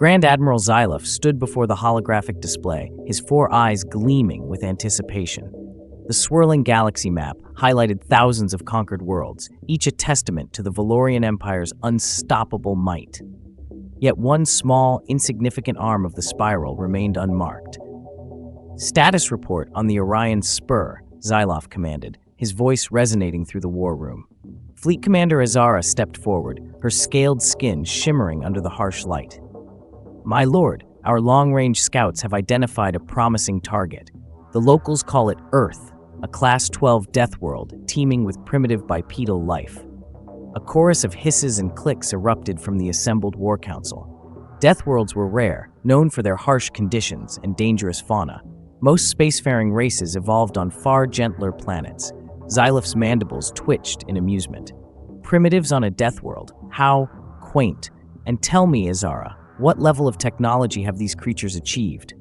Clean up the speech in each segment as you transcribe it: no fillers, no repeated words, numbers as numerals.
Grand Admiral Xyloph stood before the holographic display, his four eyes gleaming with anticipation. The swirling galaxy map highlighted thousands of conquered worlds, each a testament to the Valorian Empire's unstoppable might. Yet one small, insignificant arm of the spiral remained unmarked. "Status report on the Orion Spur," Xyloph commanded, his voice resonating through the war room. Fleet Commander Azara stepped forward, her scaled skin shimmering under the harsh light. "My lord, our long-range scouts have identified a promising target. The locals call it Earth, a Class 12 death world teeming with primitive bipedal life." A chorus of hisses and clicks erupted from the assembled war council. Death worlds were rare, known for their harsh conditions and dangerous fauna. Most spacefaring races evolved on far gentler planets. Xyloph's mandibles twitched in amusement. Primitives on a death world? How quaint. And tell me, Azara, what level of technology have these creatures achieved?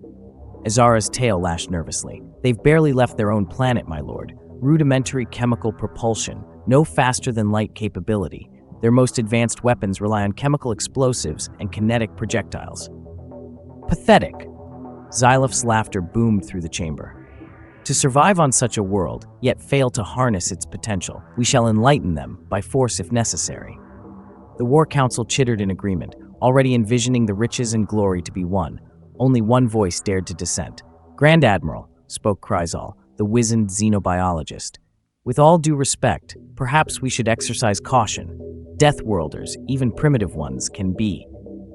Azara's tail lashed nervously. "They've barely left their own planet, my lord. Rudimentary chemical propulsion, no faster-than-light capability. Their most advanced weapons rely on chemical explosives and kinetic projectiles." Pathetic. Xyloph's laughter boomed through the chamber. "To survive on such a world, yet fail to harness its potential, we shall enlighten them, by force if necessary." The War Council chittered in agreement, already envisioning the riches and glory to be won. Only one voice dared to dissent. "Grand Admiral," spoke Kryzal, the wizened xenobiologist. "With all due respect, perhaps we should exercise caution. Deathworlders, even primitive ones, can be—"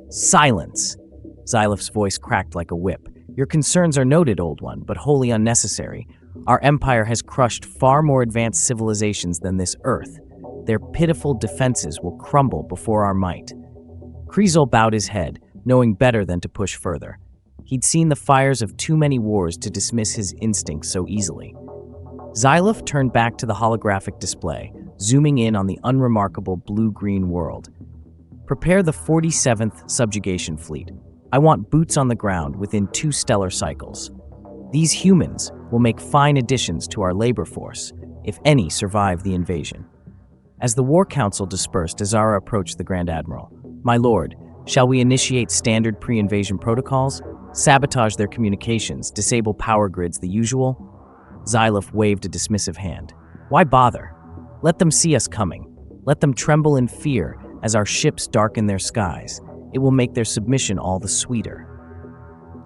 "Silence!" Xyloph's voice cracked like a whip. "Your concerns are noted, old one, but wholly unnecessary. Our empire has crushed far more advanced civilizations than this Earth. Their pitiful defenses will crumble before our might." Kryzal bowed his head, knowing better than to push further. He'd seen the fires of too many wars to dismiss his instincts so easily. Xyloph turned back to the holographic display, zooming in on the unremarkable blue-green world. "Prepare the 47th Subjugation Fleet. I want boots on the ground within 2 stellar cycles. These humans will make fine additions to our labor force, if any survive the invasion." As the War Council dispersed, Azara approached the Grand Admiral. "My lord, shall we initiate standard pre-invasion protocols? Sabotage their communications, disable power grids, the usual?" Xyloph waved a dismissive hand. "Why bother? Let them see us coming. Let them tremble in fear as our ships darken their skies. It will make their submission all the sweeter."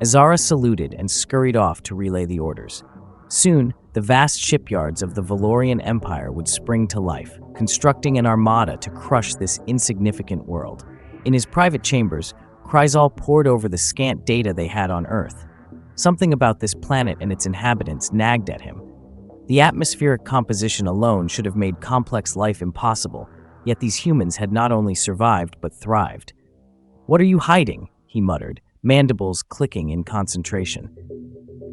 Azara saluted and scurried off to relay the orders. Soon, the vast shipyards of the Valorian Empire would spring to life, constructing an armada to crush this insignificant world. In his private chambers, Kryzal pored over the scant data they had on Earth. Something about this planet and its inhabitants nagged at him. The atmospheric composition alone should have made complex life impossible, yet these humans had not only survived but thrived. "What are you hiding?" he muttered, mandibles clicking in concentration.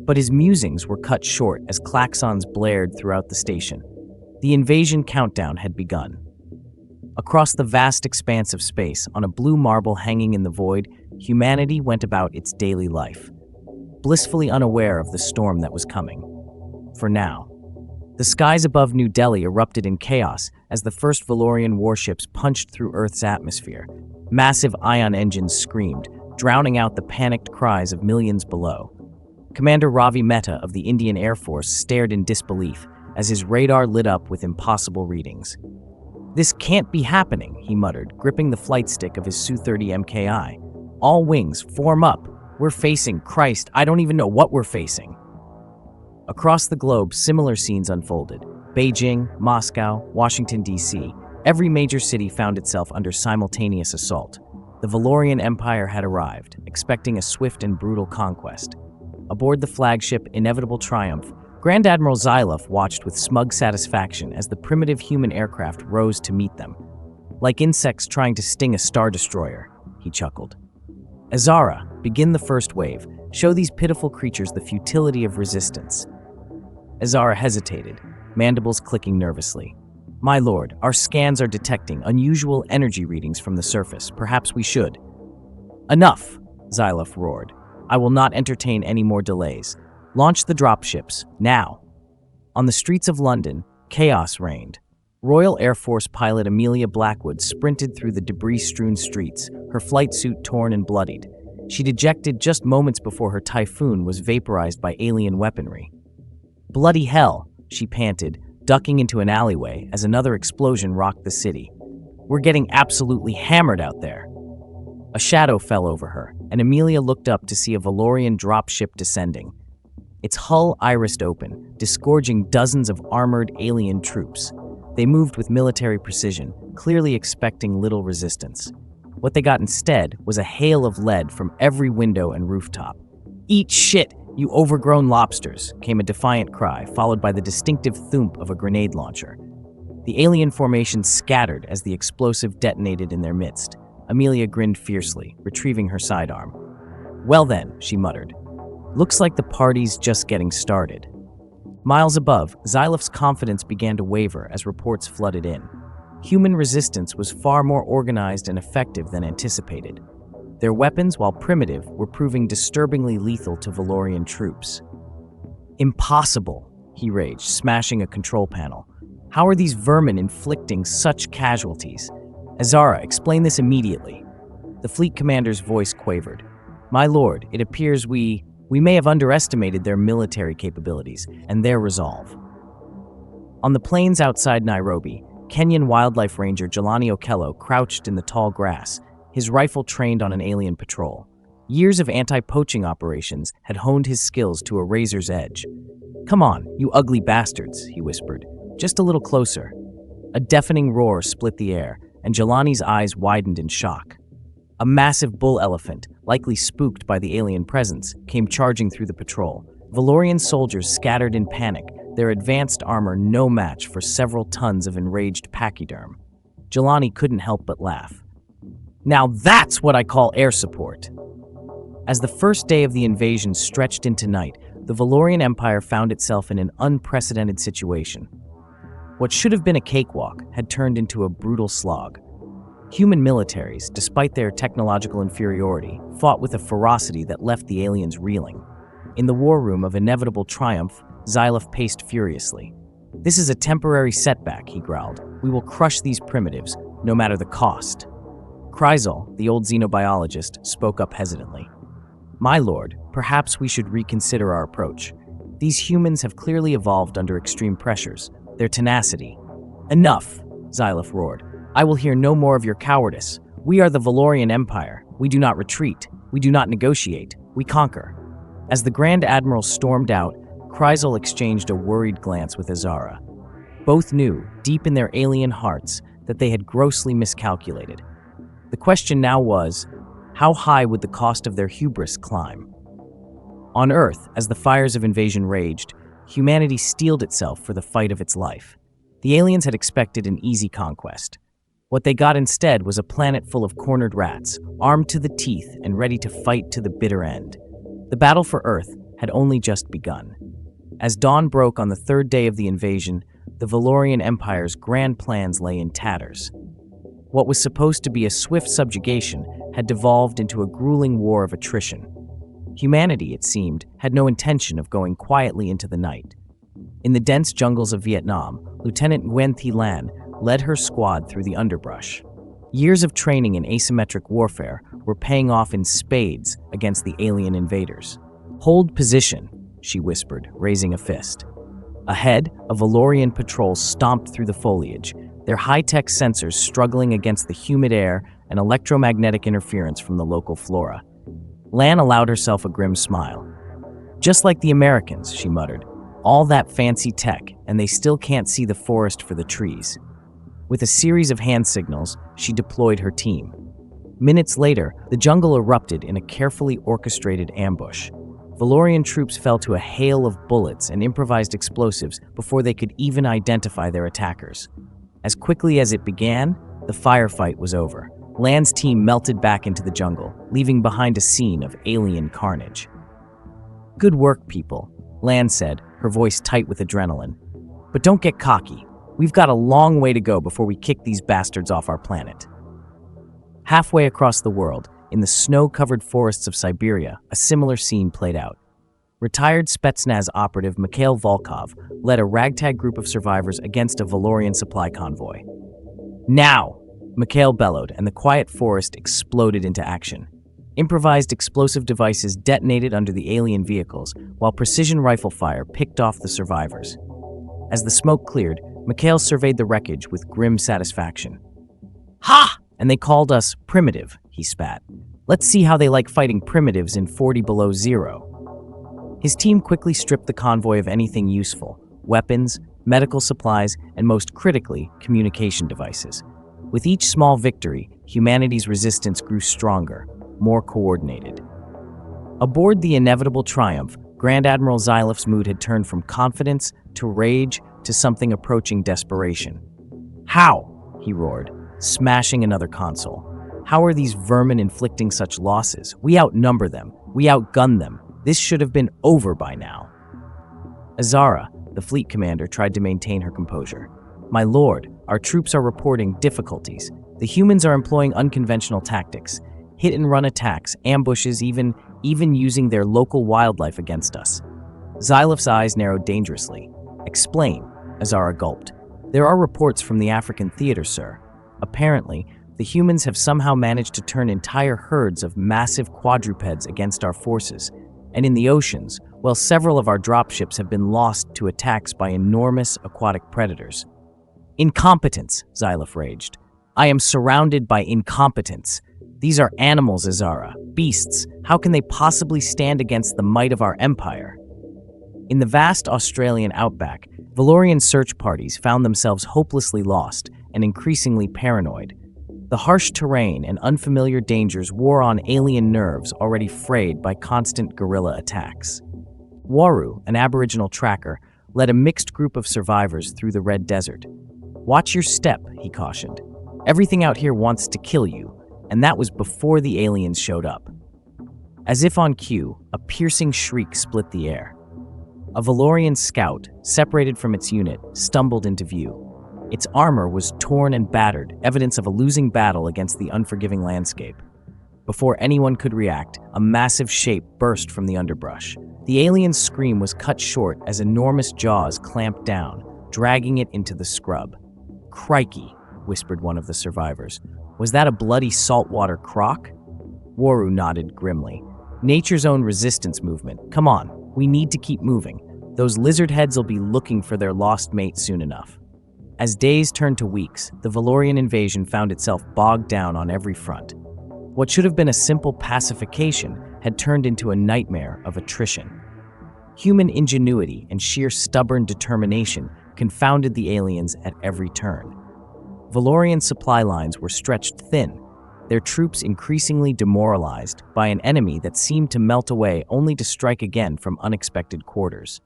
But his musings were cut short as klaxons blared throughout the station. The invasion countdown had begun. Across the vast expanse of space, on a blue marble hanging in the void, humanity went about its daily life, blissfully unaware of the storm that was coming. For now. The skies above New Delhi erupted in chaos as the first Valorian warships punched through Earth's atmosphere. Massive ion engines screamed, drowning out the panicked cries of millions below. Commander Ravi Mehta of the Indian Air Force stared in disbelief as his radar lit up with impossible readings. "This can't be happening," he muttered, gripping the flight stick of his Su-30 MKI. "All wings, form up. We're facing, Christ, I don't even know what we're facing." Across the globe, similar scenes unfolded. Beijing, Moscow, Washington, D.C. Every major city found itself under simultaneous assault. The Valorian Empire had arrived, expecting a swift and brutal conquest. Aboard the flagship Inevitable Triumph, Grand Admiral Xyloph watched with smug satisfaction as the primitive human aircraft rose to meet them. "Like insects trying to sting a star destroyer," he chuckled. "Azara, begin the first wave. Show these pitiful creatures the futility of resistance." Azara hesitated, mandibles clicking nervously. "My lord, our scans are detecting unusual energy readings from the surface. Perhaps we should." "Enough!" Xyloph roared. "I will not entertain any more delays. Launch the dropships, now." On the streets of London, chaos reigned. Royal Air Force pilot Amelia Blackwood sprinted through the debris-strewn streets, her flight suit torn and bloodied. She'd ejected just moments before her typhoon was vaporized by alien weaponry. "Bloody hell," she panted, ducking into an alleyway as another explosion rocked the city. "We're getting absolutely hammered out there." A shadow fell over her, and Amelia looked up to see a Valorian dropship descending. Its hull irised open, disgorging dozens of armored alien troops. They moved with military precision, clearly expecting little resistance. What they got instead was a hail of lead from every window and rooftop. "Eat shit, you overgrown lobsters," came a defiant cry, followed by the distinctive thump of a grenade launcher. The alien formation scattered as the explosive detonated in their midst. Amelia grinned fiercely, retrieving her sidearm. "Well then," she muttered. "Looks like the party's just getting started." Miles above, Xyloph's confidence began to waver as reports flooded in. Human resistance was far more organized and effective than anticipated. Their weapons, while primitive, were proving disturbingly lethal to Valorian troops. "Impossible," he raged, smashing a control panel. "How are these vermin inflicting such casualties? Azara, explain this immediately." The fleet commander's voice quavered. "My lord, it appears we may have underestimated their military capabilities and their resolve." On the plains outside Nairobi, Kenyan wildlife ranger Jelani Okello crouched in the tall grass, his rifle trained on an alien patrol. Years of anti-poaching operations had honed his skills to a razor's edge. "Come on, you ugly bastards," he whispered. "Just a little closer." A deafening roar split the air, and Jelani's eyes widened in shock. A massive bull elephant, likely spooked by the alien presence, came charging through the patrol. Valorian soldiers scattered in panic, their advanced armor no match for several tons of enraged pachyderm. Jelani couldn't help but laugh. "Now that's what I call air support." As the first day of the invasion stretched into night, the Valorian Empire found itself in an unprecedented situation. What should have been a cakewalk had turned into a brutal slog. Human militaries, despite their technological inferiority, fought with a ferocity that left the aliens reeling. In the war room of inevitable triumph, Xyloph paced furiously. "This is a temporary setback," he growled. "We will crush these primitives, no matter the cost." Chryzal, the old xenobiologist, spoke up hesitantly. "My lord, perhaps we should reconsider our approach. These humans have clearly evolved under extreme pressures. Their tenacity—" "Enough!" Xyloph roared. "I will hear no more of your cowardice. We are the Valorian Empire. We do not retreat. We do not negotiate. We conquer." As the Grand Admiral stormed out, Chryzal exchanged a worried glance with Azara. Both knew, deep in their alien hearts, that they had grossly miscalculated. The question now was, how high would the cost of their hubris climb? On Earth, as the fires of invasion raged, humanity steeled itself for the fight of its life. The aliens had expected an easy conquest. What they got instead was a planet full of cornered rats, armed to the teeth and ready to fight to the bitter end. The battle for Earth had only just begun. As dawn broke on the third day of the invasion, the Valorian Empire's grand plans lay in tatters. What was supposed to be a swift subjugation had devolved into a grueling war of attrition. Humanity, it seemed, had no intention of going quietly into the night. In the dense jungles of Vietnam, Lieutenant Nguyen Thi Lan led her squad through the underbrush. Years of training in asymmetric warfare were paying off in spades against the alien invaders. "Hold position," she whispered, raising a fist. Ahead, a Valorian patrol stomped through the foliage, their high-tech sensors struggling against the humid air and electromagnetic interference from the local flora. Lan allowed herself a grim smile. "Just like the Americans," she muttered. "All that fancy tech, and they still can't see the forest for the trees." With a series of hand signals, she deployed her team. Minutes later, the jungle erupted in a carefully orchestrated ambush. Valorian troops fell to a hail of bullets and improvised explosives before they could even identify their attackers. As quickly as it began, the firefight was over. Lan's team melted back into the jungle, leaving behind a scene of alien carnage. "Good work, people," Lan said, her voice tight with adrenaline. "But don't get cocky. We've got a long way to go before we kick these bastards off our planet." Halfway across the world, in the snow-covered forests of Siberia, a similar scene played out. Retired Spetsnaz operative Mikhail Volkov led a ragtag group of survivors against a Valorian supply convoy. "Now!" Mikhail bellowed, and the quiet forest exploded into action. Improvised explosive devices detonated under the alien vehicles, while precision rifle fire picked off the survivors. As the smoke cleared, Mikhail surveyed the wreckage with grim satisfaction. "Ha! And they called us primitive," he spat. "Let's see how they like fighting primitives in 40 below zero." His team quickly stripped the convoy of anything useful: weapons, medical supplies, and most critically, communication devices. With each small victory, humanity's resistance grew stronger, more coordinated. Aboard the inevitable Triumph, Grand Admiral Xylof's mood had turned from confidence to rage to something approaching desperation. "How?" he roared, smashing another console. "How are these vermin inflicting such losses? We outnumber them. We outgun them. This should have been over by now." Azara, the fleet commander, tried to maintain her composure. "My lord, our troops are reporting difficulties. The humans are employing unconventional tactics, hit-and-run attacks, ambushes, even using their local wildlife against us." Xylof's eyes narrowed dangerously. "Explain," Azara gulped. "There are reports from the African theater, sir. Apparently, the humans have somehow managed to turn entire herds of massive quadrupeds against our forces. And in the oceans, well, several of our dropships have been lost to attacks by enormous aquatic predators." "Incompetence," Xylof raged. "I am surrounded by incompetence. These are animals, Azara, beasts. How can they possibly stand against the might of our empire?" In the vast Australian outback, Valorian search parties found themselves hopelessly lost and increasingly paranoid. The harsh terrain and unfamiliar dangers wore on alien nerves already frayed by constant guerrilla attacks. Waru, an Aboriginal tracker, led a mixed group of survivors through the Red Desert. "Watch your step," he cautioned. "Everything out here wants to kill you," and that was before the aliens showed up. As if on cue, a piercing shriek split the air. A Valorian scout, separated from its unit, stumbled into view. Its armor was torn and battered, evidence of a losing battle against the unforgiving landscape. Before anyone could react, a massive shape burst from the underbrush. The alien's scream was cut short as enormous jaws clamped down, dragging it into the scrub. "Crikey," whispered one of the survivors. "Was that a bloody saltwater croc?" Waru nodded grimly. "Nature's own resistance movement. Come on, we need to keep moving. Those lizard heads will be looking for their lost mate soon enough." As days turned to weeks, the Valorian invasion found itself bogged down on every front. What should have been a simple pacification had turned into a nightmare of attrition. Human ingenuity and sheer stubborn determination confounded the aliens at every turn. Valorian supply lines were stretched thin, their troops increasingly demoralized by an enemy that seemed to melt away only to strike again from unexpected quarters.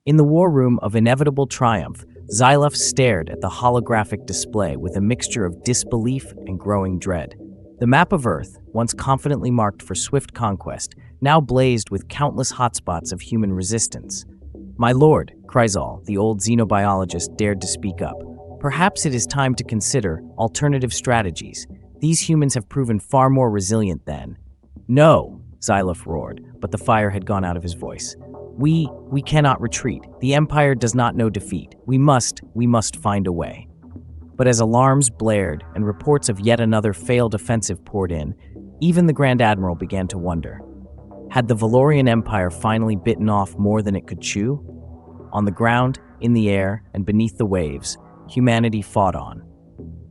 In the war room of inevitable triumph, Xylof stared at the holographic display with a mixture of disbelief and growing dread. The map of Earth, once confidently marked for swift conquest, now blazed with countless hotspots of human resistance. "My lord," Chryzal, the old xenobiologist, dared to speak up. "Perhaps it is time to consider alternative strategies. These humans have proven far more resilient than—" "No," Xylof roared, but the fire had gone out of his voice. We cannot retreat. The Empire does not know defeat. We must find a way." But as alarms blared and reports of yet another failed offensive poured in, even the Grand Admiral began to wonder. Had the Valorian Empire finally bitten off more than it could chew? On the ground, in the air, and beneath the waves, humanity fought on.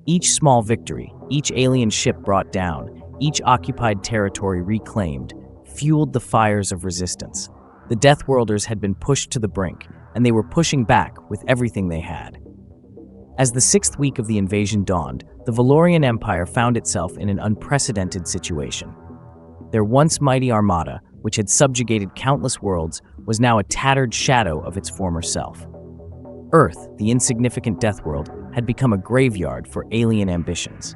Each small victory, each alien ship brought down, each occupied territory reclaimed, fueled the fires of resistance. The Deathworlders had been pushed to the brink, and they were pushing back with everything they had. As the 6th week of the invasion dawned, the Valorian Empire found itself in an unprecedented situation. Their once mighty armada, which had subjugated countless worlds, was now a tattered shadow of its former self. Earth, the insignificant Deathworld, had become a graveyard for alien ambitions.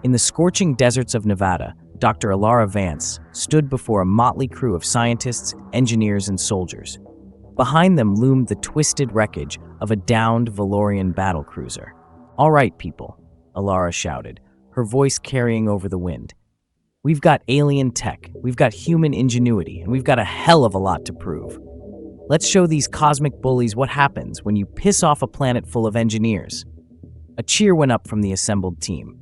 In the scorching deserts of Nevada, Dr. Alara Vance stood before a motley crew of scientists, engineers, and soldiers. Behind them loomed the twisted wreckage of a downed Valorian battlecruiser. "All right, people," Alara shouted, her voice carrying over the wind. "We've got alien tech, we've got human ingenuity, and we've got a hell of a lot to prove. Let's show these cosmic bullies what happens when you piss off a planet full of engineers." A cheer went up from the assembled team.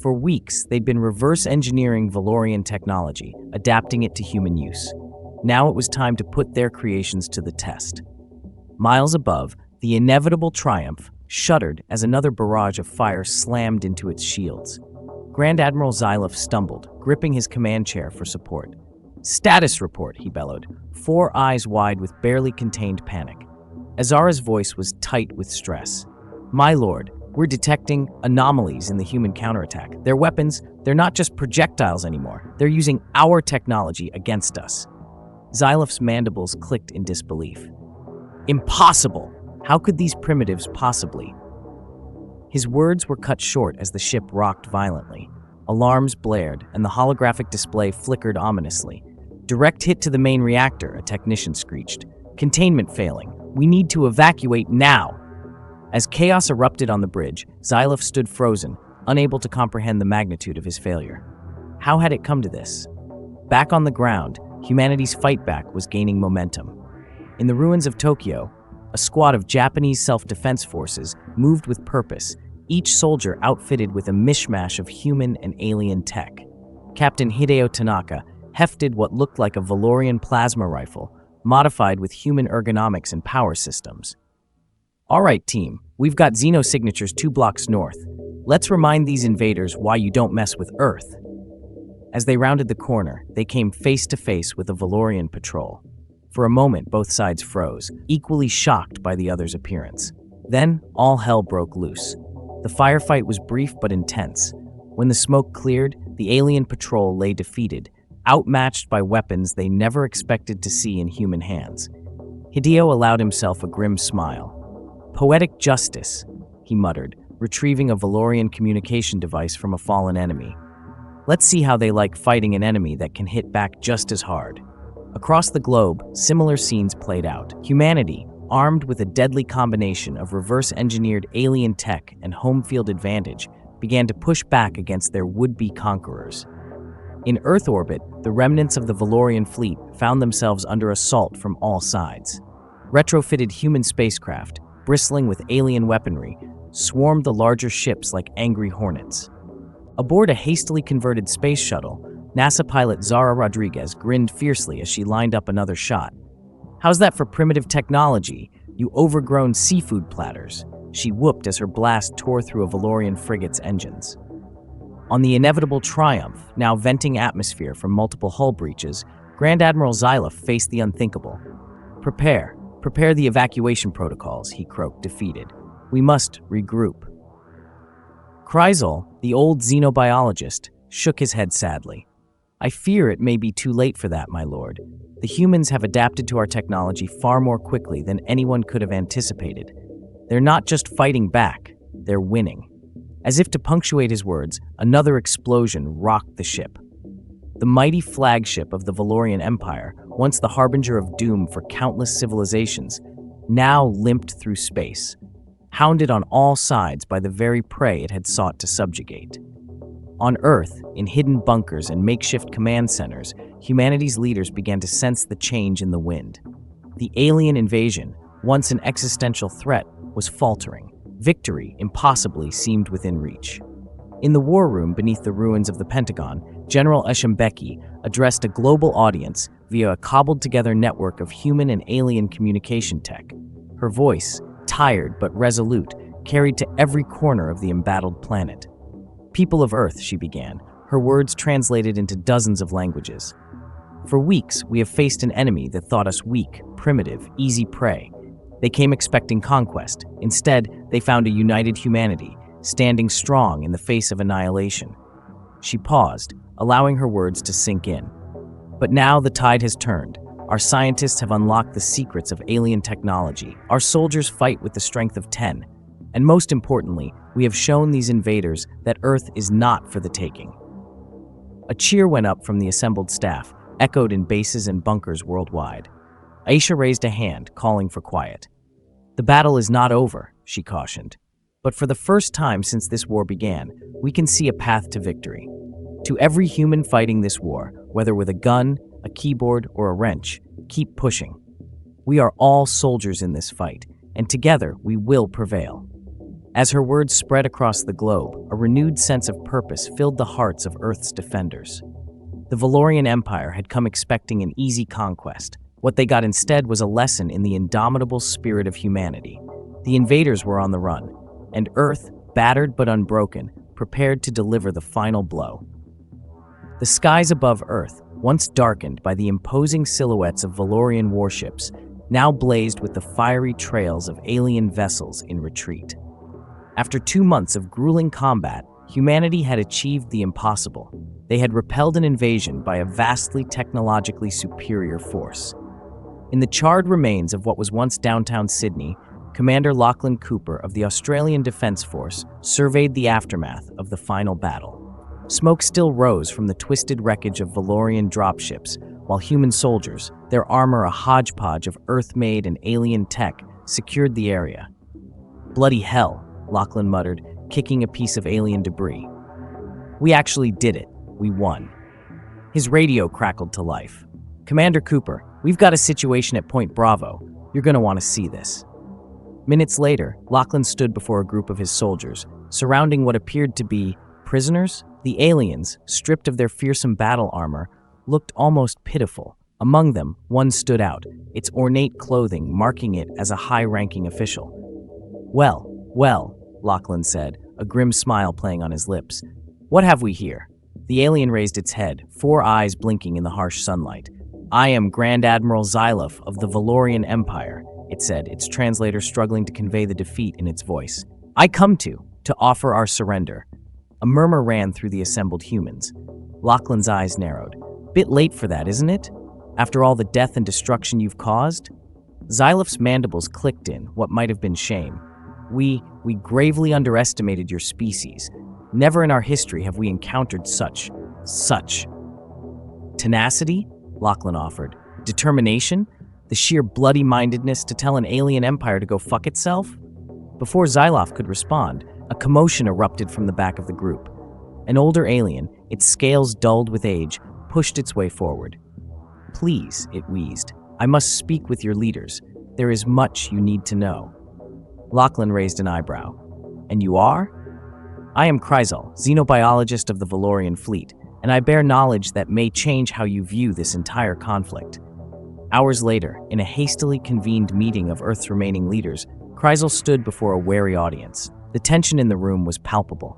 For weeks, they'd been reverse engineering Valorian technology, adapting it to human use. Now it was time to put their creations to the test. Miles above, the inevitable Triumph shuddered as another barrage of fire slammed into its shields. Grand Admiral Xylov stumbled, gripping his command chair for support. "Status report," he bellowed, 4 eyes wide with barely contained panic. Azara's voice was tight with stress. "My lord, we're detecting anomalies in the human counterattack. Their weapons, they're not just projectiles anymore. They're using our technology against us." Xylov's mandibles clicked in disbelief. "Impossible! How could these primitives possibly?" His words were cut short as the ship rocked violently. Alarms blared, and the holographic display flickered ominously. "Direct hit to the main reactor," a technician screeched. "Containment failing. We need to evacuate now." As chaos erupted on the bridge, Xylov stood frozen, unable to comprehend the magnitude of his failure. How had it come to this? Back on the ground, humanity's fight back was gaining momentum. In the ruins of Tokyo, a squad of Japanese self-defense forces moved with purpose, each soldier outfitted with a mishmash of human and alien tech. Captain Hideo Tanaka hefted what looked like a Valorian plasma rifle, modified with human ergonomics and power systems. "All right, team, we've got Xeno signatures 2 blocks north. Let's remind these invaders why you don't mess with Earth." As they rounded the corner, they came face to face with a Valorian patrol. For a moment, both sides froze, equally shocked by the other's appearance. Then, all hell broke loose. The firefight was brief but intense. When the smoke cleared, the alien patrol lay defeated, outmatched by weapons they never expected to see in human hands. Hideo allowed himself a grim smile. "Poetic justice," he muttered, retrieving a Valorian communication device from a fallen enemy. "Let's see how they like fighting an enemy that can hit back just as hard." Across the globe, similar scenes played out. Humanity, armed with a deadly combination of reverse-engineered alien tech and home field advantage, began to push back against their would-be conquerors. In Earth orbit, the remnants of the Valorian fleet found themselves under assault from all sides. Retrofitted human spacecraft, bristling with alien weaponry, swarmed the larger ships like angry hornets. Aboard a hastily converted space shuttle, NASA pilot Zara Rodriguez grinned fiercely as she lined up another shot. "How's that for primitive technology, you overgrown seafood platters?" she whooped as her blast tore through a Valorian frigate's engines. On the inevitable Triumph, now venting atmosphere from multiple hull breaches, Grand Admiral Xylov faced the unthinkable. Prepare the evacuation protocols," he croaked, defeated. "We must regroup." Kreisel, the old xenobiologist, shook his head sadly. "I fear it may be too late for that, my lord. The humans have adapted to our technology far more quickly than anyone could have anticipated. They're not just fighting back, they're winning." As if to punctuate his words, another explosion rocked the ship. The mighty flagship of the Valorian Empire, once the harbinger of doom for countless civilizations, now limped through space, hounded on all sides by the very prey it had sought to subjugate. On Earth, in hidden bunkers and makeshift command centers, humanity's leaders began to sense the change in the wind. The alien invasion, once an existential threat, was faltering. Victory, impossibly, seemed within reach. In the war room beneath the ruins of the Pentagon, General Eshembeki addressed a global audience via a cobbled-together network of human and alien communication tech. Her voice, tired but resolute, carried to every corner of the embattled planet. "People of Earth," she began, her words translated into dozens of languages. "For weeks, we have faced an enemy that thought us weak, primitive, easy prey. They came expecting conquest. Instead, they found a united humanity, standing strong in the face of annihilation." She paused, allowing her words to sink in. "But now the tide has turned. Our scientists have unlocked the secrets of alien technology. Our soldiers fight with the strength of 10. And most importantly, we have shown these invaders that Earth is not for the taking." A cheer went up from the assembled staff, echoed in bases and bunkers worldwide. Aisha raised a hand, calling for quiet. "The battle is not over," she cautioned. "But for the first time since this war began, we can see a path to victory. To every human fighting this war, whether with a gun, a keyboard, or a wrench, keep pushing. We are all soldiers in this fight, and together we will prevail." As her words spread across the globe, a renewed sense of purpose filled the hearts of Earth's defenders. The Valorian Empire had come expecting an easy conquest. What they got instead was a lesson in the indomitable spirit of humanity. The invaders were on the run, and Earth, battered but unbroken, prepared to deliver the final blow. The skies above Earth, once darkened by the imposing silhouettes of Valorian warships, now blazed with the fiery trails of alien vessels in retreat. After 2 months of grueling combat, humanity had achieved the impossible. They had repelled an invasion by a vastly technologically superior force. In the charred remains of what was once downtown Sydney, Commander Lachlan Cooper of the Australian Defence Force surveyed the aftermath of the final battle. Smoke still rose from the twisted wreckage of Valorian dropships, while human soldiers, their armor a hodgepodge of Earth-made and alien tech, secured the area. "Bloody hell," Lachlan muttered, kicking a piece of alien debris. "We actually did it. We won." His radio crackled to life. "Commander Cooper, we've got a situation at Point Bravo. You're going to want to see this." Minutes later, Lachlan stood before a group of his soldiers, surrounding what appeared to be prisoners. The aliens, stripped of their fearsome battle armor, looked almost pitiful. Among them, one stood out, its ornate clothing marking it as a high-ranking official. Well, Lachlan said, a grim smile playing on his lips. "What have we here?" The alien raised its head, 4 eyes blinking in the harsh sunlight. "I am Grand Admiral Xylof of the Valorian Empire," it said, its translator struggling to convey the defeat in its voice. "I come to offer our surrender." A murmur ran through the assembled humans. Lachlan's eyes narrowed. "Bit late for that, isn't it? After all the death and destruction you've caused?" Xylof's mandibles clicked in what might have been shame. We gravely underestimated your species. Never in our history have we encountered such tenacity," Lachlan offered. "Determination? The sheer bloody-mindedness to tell an alien empire to go fuck itself?" Before Xylof could respond, a commotion erupted from the back of the group. An older alien, its scales dulled with age, pushed its way forward. "Please," it wheezed, "I must speak with your leaders. There is much you need to know." Lachlan raised an eyebrow. "And you are?" "I am Kryzal, xenobiologist of the Valorian fleet, and I bear knowledge that may change how you view this entire conflict." Hours later, in a hastily convened meeting of Earth's remaining leaders, Kryzal stood before a wary audience. The tension in the room was palpable.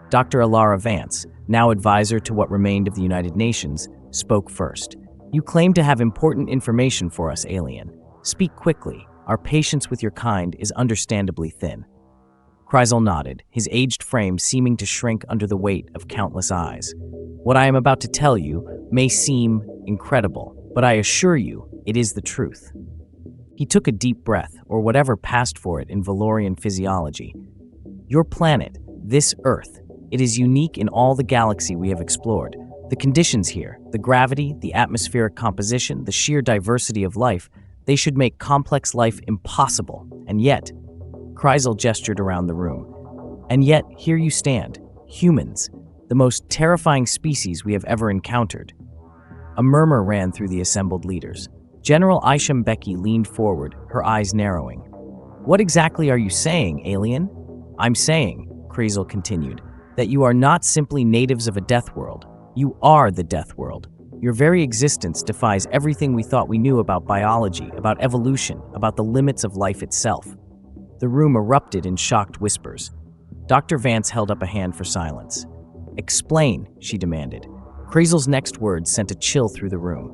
Dr. Alara Vance, now advisor to what remained of the United Nations, spoke first. "You claim to have important information for us, alien. Speak quickly. Our patience with your kind is understandably thin." Kryzal nodded, his aged frame seeming to shrink under the weight of countless eyes. "What I am about to tell you may seem incredible, but I assure you it is the truth." He took a deep breath, or whatever passed for it in Valorian physiology. "Your planet, this Earth, it is unique in all the galaxy we have explored. The conditions here, the gravity, the atmospheric composition, the sheer diversity of life, they should make complex life impossible. And yet," Kryzal gestured around the room, "and yet here you stand, humans, the most terrifying species we have ever encountered." A murmur ran through the assembled leaders. General Isham Becky leaned forward, her eyes narrowing. "What exactly are you saying, alien?" "I'm saying," Kryzal continued, "that you are not simply natives of a death world. You are the death world. Your very existence defies everything we thought we knew about biology, about evolution, about the limits of life itself." The room erupted in shocked whispers. Dr. Vance held up a hand for silence. "Explain," she demanded. Kryzal's next words sent a chill through the room.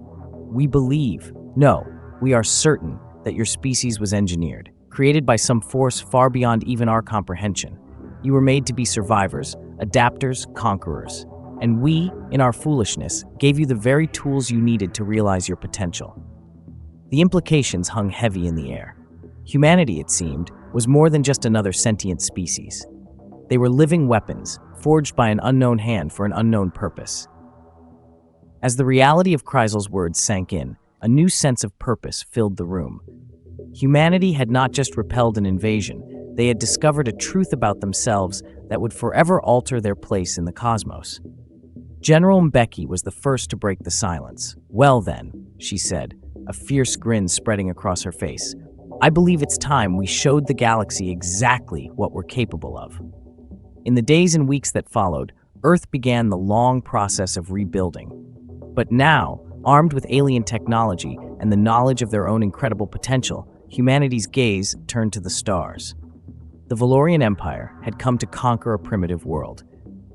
"We believe, no, we are certain that your species was engineered, created by some force far beyond even our comprehension. You were made to be survivors, adapters, conquerors. And we, in our foolishness, gave you the very tools you needed to realize your potential." The implications hung heavy in the air. Humanity, it seemed, was more than just another sentient species. They were living weapons, forged by an unknown hand for an unknown purpose. As the reality of Kryzal's words sank in, a new sense of purpose filled the room. Humanity had not just repelled an invasion, they had discovered a truth about themselves that would forever alter their place in the cosmos. General Mbeki was the first to break the silence. "Well then," she said, a fierce grin spreading across her face, I believe it's time we showed the galaxy exactly what we're capable of. In the days and weeks that followed, Earth began the long process of rebuilding. But now, armed with alien technology and the knowledge of their own incredible potential, humanity's gaze turned to the stars. The Valorian Empire had come to conquer a primitive world.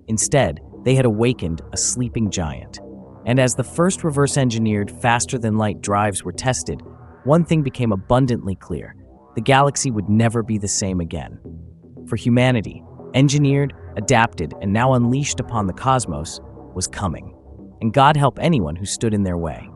Instead, they had awakened a sleeping giant. And as the first reverse-engineered, faster-than-light drives were tested, one thing became abundantly clear: the galaxy would never be the same again. For humanity, engineered, adapted, and now unleashed upon the cosmos, was coming. And God help anyone who stood in their way.